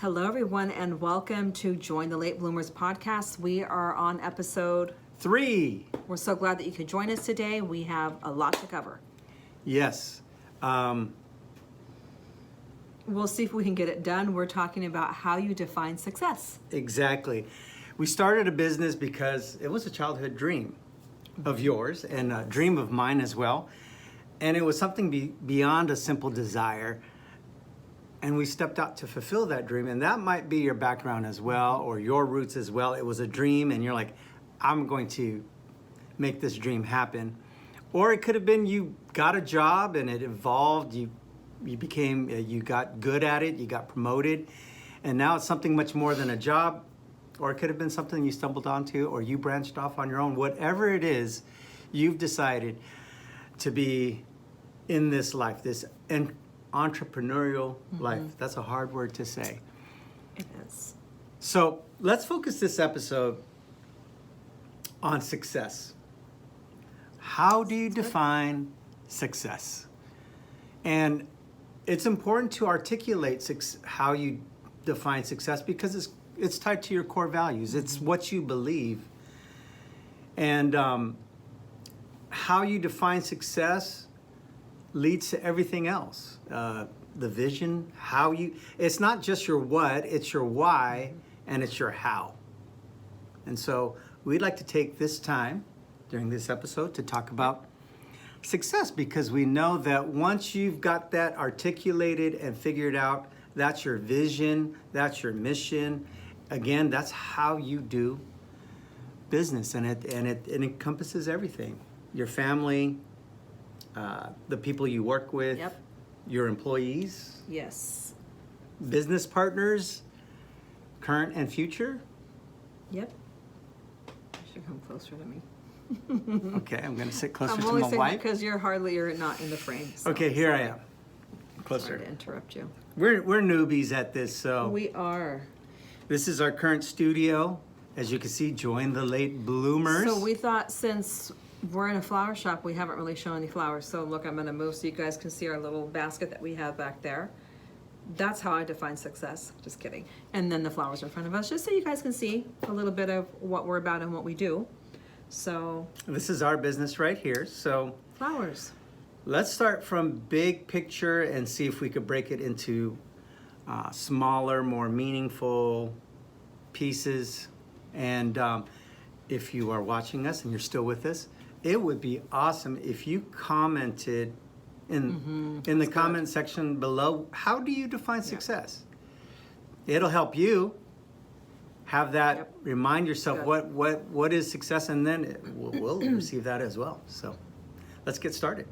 Hello, everyone, and welcome to Join the Late Bloomers podcast. We are on episode 3. We're so glad that you could join us today. We have a lot to cover. Yes. We'll see if we can get it done. We're talking about how you define success. Exactly. We started a business because it was a childhood dream of yours and a dream of mine as well. And it was something beyond a simple desire. And we stepped out to fulfill that dream. And that might be your background as well, or your roots as well. It was a dream and you're like, I'm going to make this dream happen. Or it could have been you got a job and it evolved. You got good at it, you got promoted. And now it's something much more than a job. Or it could have been something you stumbled onto or you branched off on your own. Whatever it is, you've decided to be in this life, this entrepreneurial life. That's a hard word to say. It is. So let's focus this episode on success. How do you define success? And it's important to articulate how you define success because it's tied to your core values. It's what you believe. And how you define success leads to everything else. The vision, it's not just your what, it's your why, and it's your how. And so we'd like to take this time during this episode to talk about success, because we know that once you've got that articulated and figured out, that's your vision, that's your mission. Again, that's how you do business, and it encompasses everything. Your family, the people you work with, Yep. Your employees, Yes. business partners, current and future. Yep. You should come closer to me. Okay, I'm going to sit closer I'm to only my saying that wife. because you're not in the frame. So Okay, here I sorry. am. Sorry Closer. to interrupt you. We're newbies at this, so We are. this is our current studio. As you can see, join the late bloomers. So we thought, since we're in a flower shop, we haven't really shown any flowers. So look, I'm gonna move so you guys can see our little basket that we have back there. That's how I define success. Just kidding. And then the flowers in front of us, just so you guys can see a little bit of what we're about and what we do. So This is our business right here. So flowers. let's start from big picture and see if we could break it into smaller, more meaningful pieces. And if you are watching us and you're still with us, it would be awesome if you commented in the comment section below, how do you define success? It'll help you have that, remind yourself what is success, and then we'll receive that as well. So let's get started.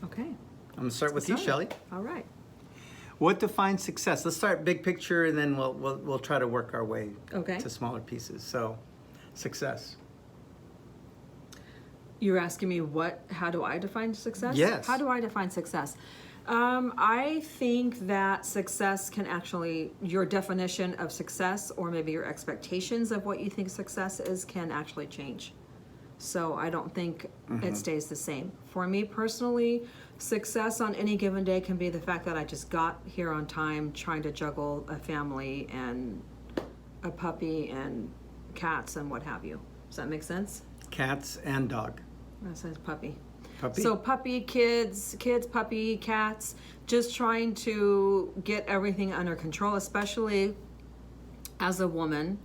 Okay. I'm gonna start with you, Shelley. All right. What defines success? Let's start big picture, and then we'll try to work our way Okay. to smaller pieces. So, success. You're asking me how do I define success? Yes. How do I define success? I think that success can your definition of success, or maybe your expectations of what you think success is, can actually change. So I don't think it stays the same. For me personally, success on any given day can be the fact that I just got here on time, trying to juggle a family and a puppy and cats and what have you. Does that make sense? Cats and dog. That says puppy. Puppy. So puppy, kids, puppy, cats, just trying to get everything under control, especially as a woman,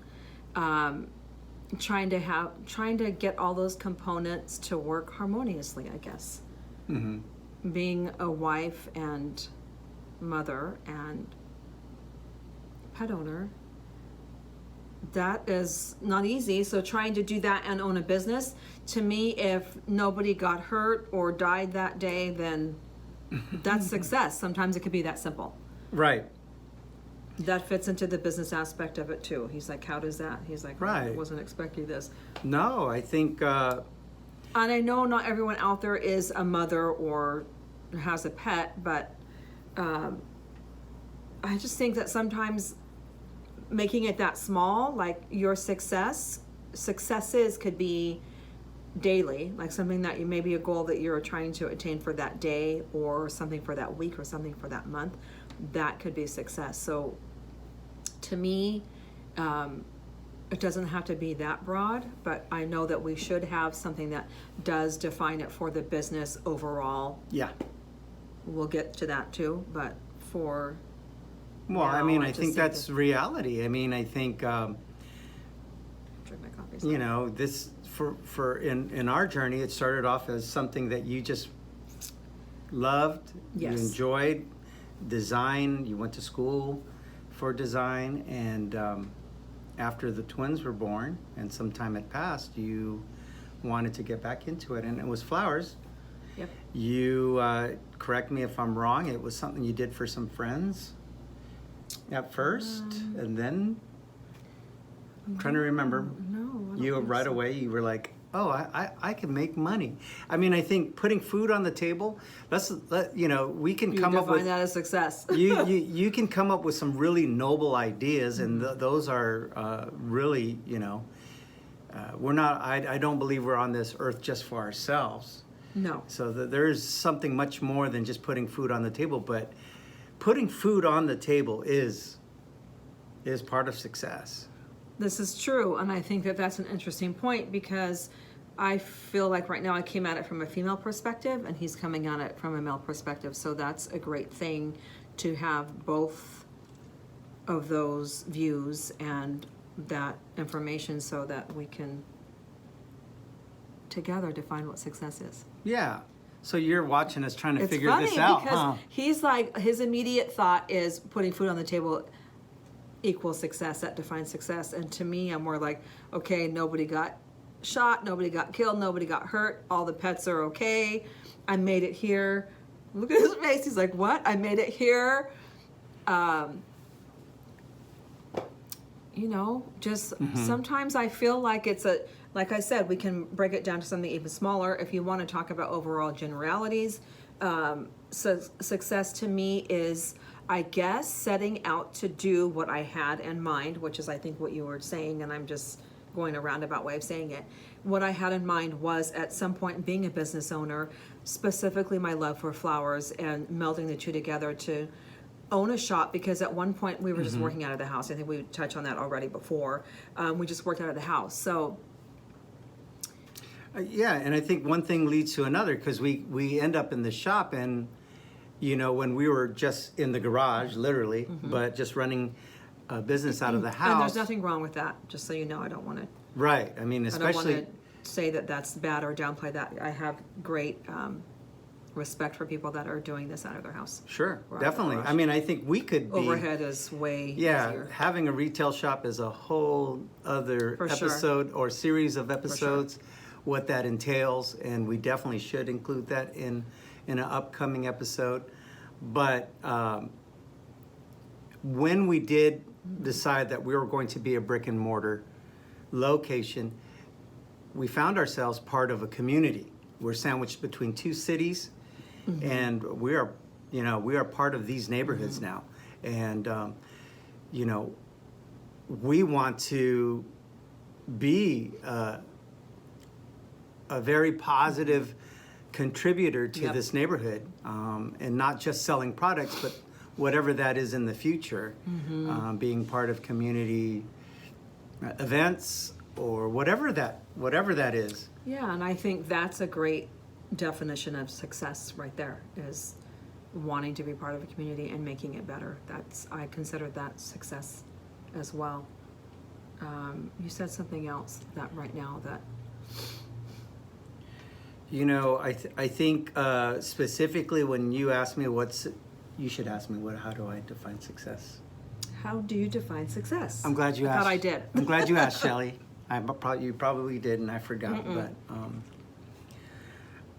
trying to get all those components to work harmoniously, I guess. Being a wife and mother and pet owner, that is not easy. So trying to do that and own a business, to me, if nobody got hurt or died that day, then that's success. Sometimes it could be that simple. Right. That fits into the business aspect of it too. He's like, how does that? He's like, Right. I wasn't expecting this. No, I think. And I know not everyone out there is a mother or has a pet, but I just think that sometimes making it that small, like your successes could be daily, like something that you maybe a goal that you're trying to attain for that day, or something for that week, or something for that month. That could be success. So to me, it doesn't have to be that broad, but I know that we should have something that does define it for the business overall. Yeah. We'll get to that too, but for Well, I now, mean, I I just think think that's reality. I mean, I think, drink my coffee. you know, this in our journey, it started off as something that you just loved, Yes. you enjoyed, design. You went to school for design, and after the twins were born and some time had passed, you wanted to get back into it, and it was flowers. Yep. You correct me if I'm wrong. It was something you did for some friends at first, and then I'm trying to remember. No, I don't You think right so. away. You were like, "Oh, I can make money." I mean, I think putting food on the table. You know, we can You come up define with that as success. you can come up with some really noble ideas, and those are really, you know, we're not. I don't believe we're on this earth just for ourselves. No. So there's something much more than just putting food on the table, but putting food on the table is part of success. This is true, and I think that that's an interesting point because I feel like right now I came at it from a female perspective and he's coming at it from a male perspective. So that's a great thing to have both of those views and that information so that we can together define what success is. Yeah. So you're watching us trying to It's figure funny this out, because huh? he's like, his immediate thought is putting food on the table equals success, that defines success. And to me, I'm more like, okay, nobody got shot, nobody got killed, nobody got hurt, all the pets are okay, I made it here. Look at his face, he's like, what? I made it here. You know, just sometimes I feel like it's like I said, we can break it down to something even smaller. If you want to talk about overall generalities, success to me is, I guess, setting out to do what I had in mind, which is I think what you were saying, and I'm just going a roundabout way of saying it. What I had in mind was at some point being a business owner, specifically my love for flowers and melding the two together to own a shop, because at one point we were just working out of the house. I think we touched on that already before. We just worked out of the house. So Yeah, and I think one thing leads to another, because we end up in the shop, and you know, when we were just in the garage, literally, but just running a business out of the house. and there's nothing wrong with that, just so you know. I don't want to Right. I mean, I don't especially. want to say that that's bad or downplay that. I have great respect for people that are doing this out of their house. Sure, Or out of the definitely. garage. I mean, I think we could be. Overhead is way Yeah, easier. having a retail shop is a whole other For sure. episode or series of episodes, what that entails, and we definitely should include that in an upcoming episode. But when we did decide that we were going to be a brick and mortar location, we found ourselves part of a community. We're sandwiched between two cities, and we are part of these neighborhoods now. And you know, we want to be a very positive contributor to Yep. this neighborhood, and not just selling products, but whatever that is in the future, being part of community events or whatever that is. Yeah, and I think that's a great definition of success right there, is wanting to be part of a community and making it better. I consider that success as well. You said something else that right now that You know, I think specifically when you ask me you should ask me how do I define success? how do you define success? I'm glad you I asked. thought I did. I'm glad you asked, Shelley. You probably did, and I forgot. But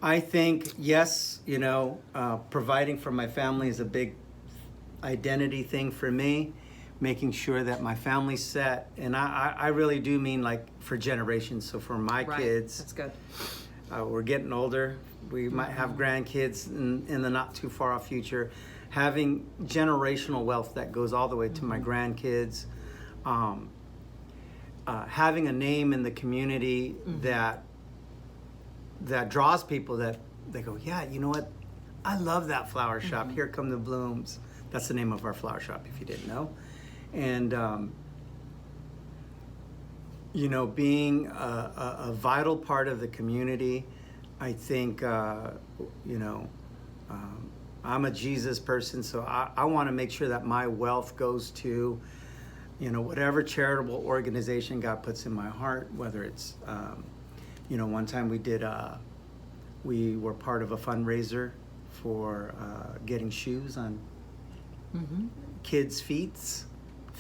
I think, yes, you know, providing for my family is a big identity thing for me. Making sure that my family's set, and I really do mean like for generations. So for my Right. kids, That's good. we're getting older. We might have grandkids in the not too far off future. Having generational wealth that goes all the way to my grandkids. Having a name in the community that draws people, that they go, yeah, you know what? I love that flower shop. Here come the blooms. That's the name of our flower shop, if you didn't know. And being a vital part of the community, I think, I'm a Jesus person, so I want to make sure that my wealth goes to, whatever charitable organization God puts in my heart, whether it's, one time we were part of a fundraiser for getting shoes on kids' feet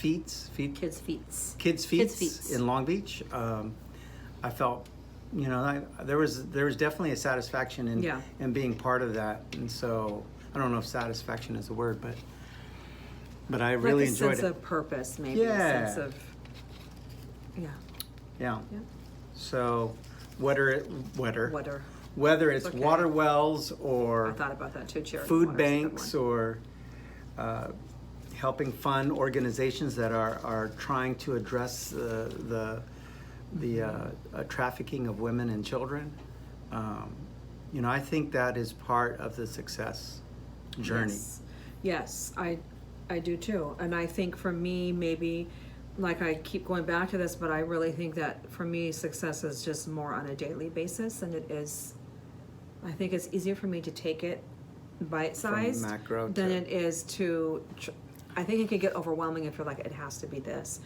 in Long Beach. I felt, there was definitely a satisfaction in being part of that, and so I don't know if satisfaction is the word, but I really enjoyed it. A sense of purpose, maybe. A sense of, yeah. So whether it's Okay. water wells or I thought about that too, charity food water's a good banks one. or helping fund organizations that are trying to address the trafficking of women and children. I think that is part of the success journey. Yes, I do too. And I think for me, maybe, like I keep going back to this, but I really think that for me, success is just more on a daily basis, and it is, I think it's easier for me to take it bite-sized than it is to, I think it can get overwhelming if you're like, it has to be this.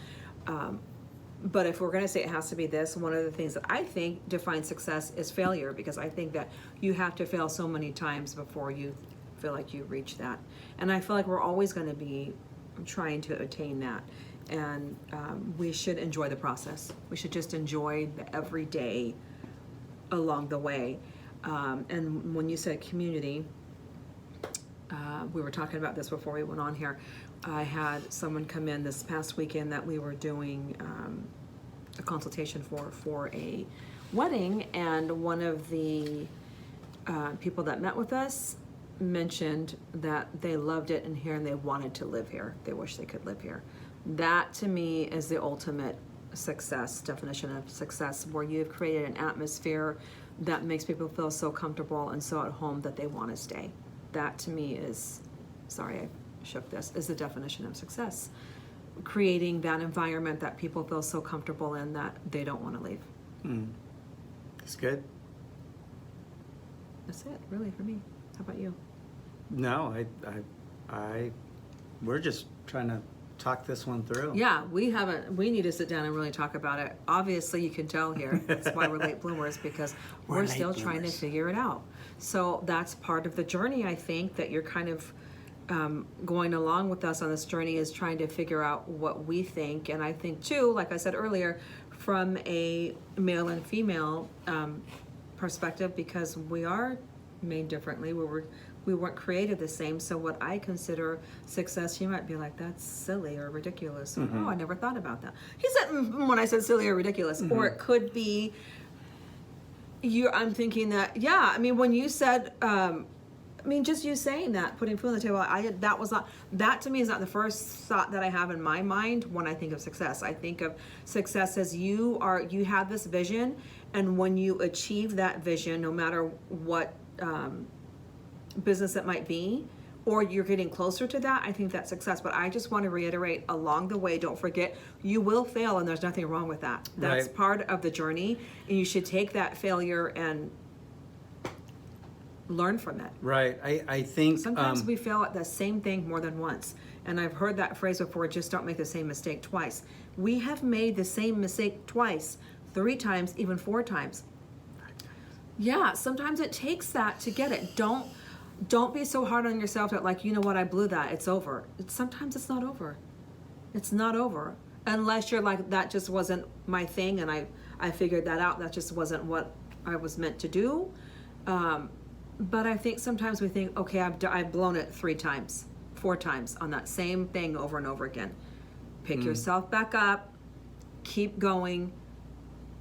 But if we're going to say it has to be this, one of the things that I think defines success is failure, because I think that you have to fail so many times before you feel like you reach that. And I feel like we're always going to be trying to attain that. And we should enjoy the process. We should just enjoy the everyday along the way. And when you said community, we were talking about this before we went on here. I had someone come in this past weekend that we were doing a consultation for a wedding, and one of the people that met with us mentioned that they loved it in here and they wanted to live here. They wish they could live here. That to me is the ultimate definition of success, where you've created an atmosphere that makes people feel so comfortable and so at home that they want to stay. That to me is, sorry I shook this, is the definition of success. Creating that environment that people feel so comfortable in that they don't want to leave. That's good. That's it, really, for me. How about you? No, we're just trying to talk this one through. Yeah, we need to sit down and really talk about it. Obviously, you can tell here, that's why we're late bloomers, because we're still trying to figure it out. So that's part of the journey, I think, that you're kind of going along with us on this journey, is trying to figure out what we think. And I think too, like I said earlier, from a male and female perspective, because we are made differently, we weren't created the same. So what I consider success, you might be like, that's silly or ridiculous. Or, oh, I never thought about that. He said, when I said silly or ridiculous. Or it could be, I'm thinking that, when you said, just you saying that, putting food on the table, that to me is not the first thought that I have in my mind when I think of success. I think of success as you have this vision, and when you achieve that vision, no matter what business it might be, or you're getting closer to that, I think that's success. But I just want to reiterate, along the way, don't forget, you will fail, and there's nothing wrong with that. That's part of the journey, and you should take that failure and learn from it. Right. I think sometimes we fail at the same thing more than once. And I've heard that phrase before, just don't make the same mistake twice. We have made the same mistake twice, 3 times, even 4 times. Yeah, sometimes it takes that to get it. Don't be so hard on yourself that, like, you know what, I blew that, it's over. Sometimes it's not over. It's not over. Unless you're like, that just wasn't my thing, and I figured that out. That just wasn't what I was meant to do. But I think sometimes we think, okay, I've blown it 3 times, 4 times on that same thing over and over again. Pick yourself back up, keep going,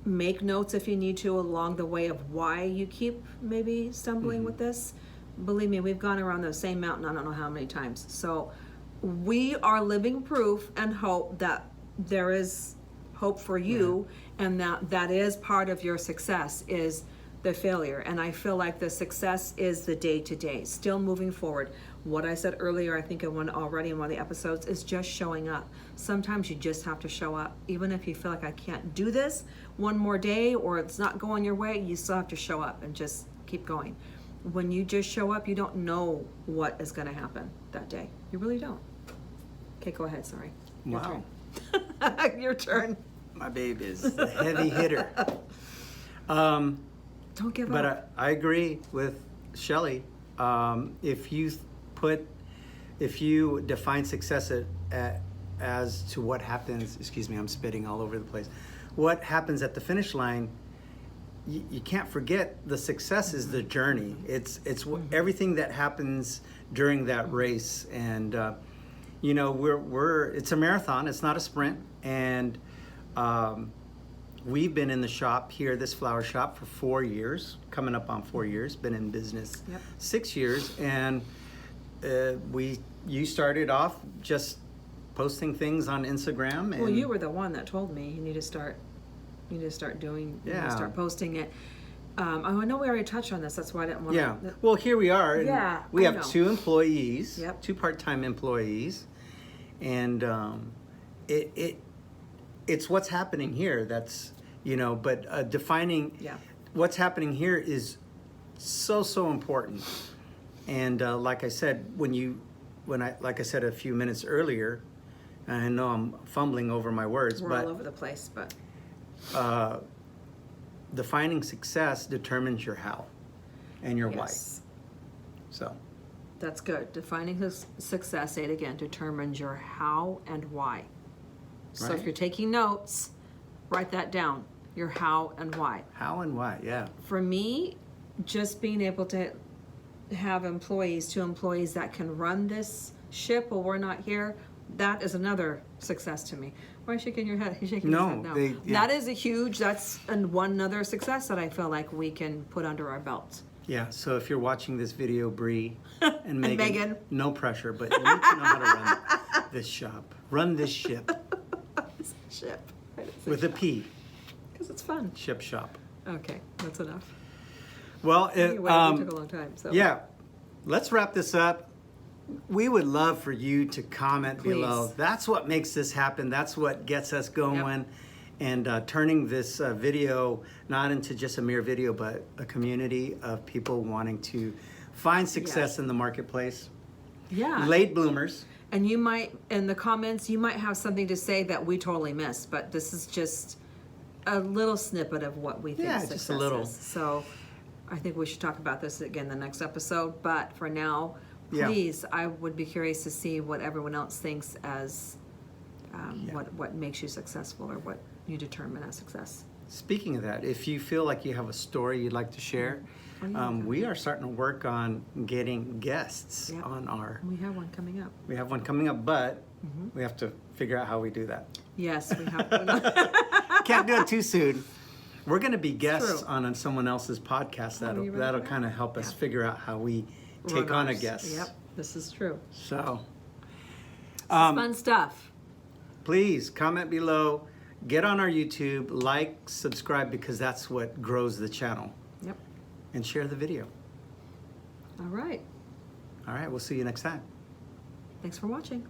make notes if you need to along the way of why you keep maybe stumbling with this. Believe me, we've gone around the same mountain I don't know how many times. So we are living proof and hope that there is hope for you, and that is part of your success, is the failure. And I feel like the success is the day-to-day, still moving forward. What I said earlier, I think in one of the episodes, is just showing up. Sometimes you just have to show up. Even if you feel like I can't do this one more day or it's not going your way, you still have to show up and just keep going. When you just show up, you don't know what is going to happen that day. You really don't. Okay, go ahead. Sorry. Wow. Your turn. My baby is a heavy hitter. Don't give But up. I agree with Shelley. If you define success as to what happens, excuse me, I'm spitting all over the place. What happens at the finish line, you can't forget the success is the journey. It's everything that happens during that race, and you know, it's a marathon. It's not a sprint, and we've been in the shop here, this flower shop, for 4 years, coming up on 4 years. Been in business 6 years, and you started off just posting things on Instagram. And well, you were the one that told me you need to start doing, you need to start posting it. I know we already touched on this. That's why I didn't want Yeah. to. Well, here we are. And Yeah, we I have know. 2 employees, Yep. 2 part-time employees, and it's what's happening here. That's, you know, but defining what's happening here is so important. And like I said, like I said a few minutes earlier, I know I'm fumbling over my words, We're but all over the place, but defining success determines your how and your yes, why. So that's good. Defining success, say it again, determines your how and why. So Right. if you're taking notes, write that down. Your how and why. how and why, yeah. For me, just being able to have 2 employees that can run this ship while we're not here, that is another success to me. Why are you shaking your head? You're shaking No, your head. they- yeah. That is that's one other success that I feel like we can put under our belts. Yeah, so if you're watching this video, Bree and Megan, Megan. no pressure, but you need to know how to run this shop. Run this ship Ship. with a P, Because it's fun. ship shop. Okay, that's enough. Well, Anyway, it took a long time. So yeah, let's wrap this up. We would love for you to comment Please. below. That's what makes this happen. That's what gets us going. And turning this video not into just a mere video, but a community of people wanting to find success in the marketplace. Yeah. Late bloomers. And you might, in the comments, you might have something to say that we totally missed, but this is just a little snippet of what we think Yeah, success just a little. is. So I think we should talk about this again the next episode, but for now, Yeah. please, I would be curious to see what everyone else thinks as what makes you successful or what you determine as success. Speaking of that, if you feel like you have a story you'd like to share, we are starting to work on getting guests on our... We have one coming up. We have one coming up, but we have to figure out how we do that. Yes, we have Can't do it too soon. We're going to be guests True. on someone else's podcast. That'll you ready that'll for that? kind of help us figure out how we take Run on a ours. guest. Yep, this is true. So Fun stuff. please comment below, get on our YouTube, like, subscribe, because that's what grows the channel, Yep. and share the video. All right. All right, we'll see you next time. Thanks for watching.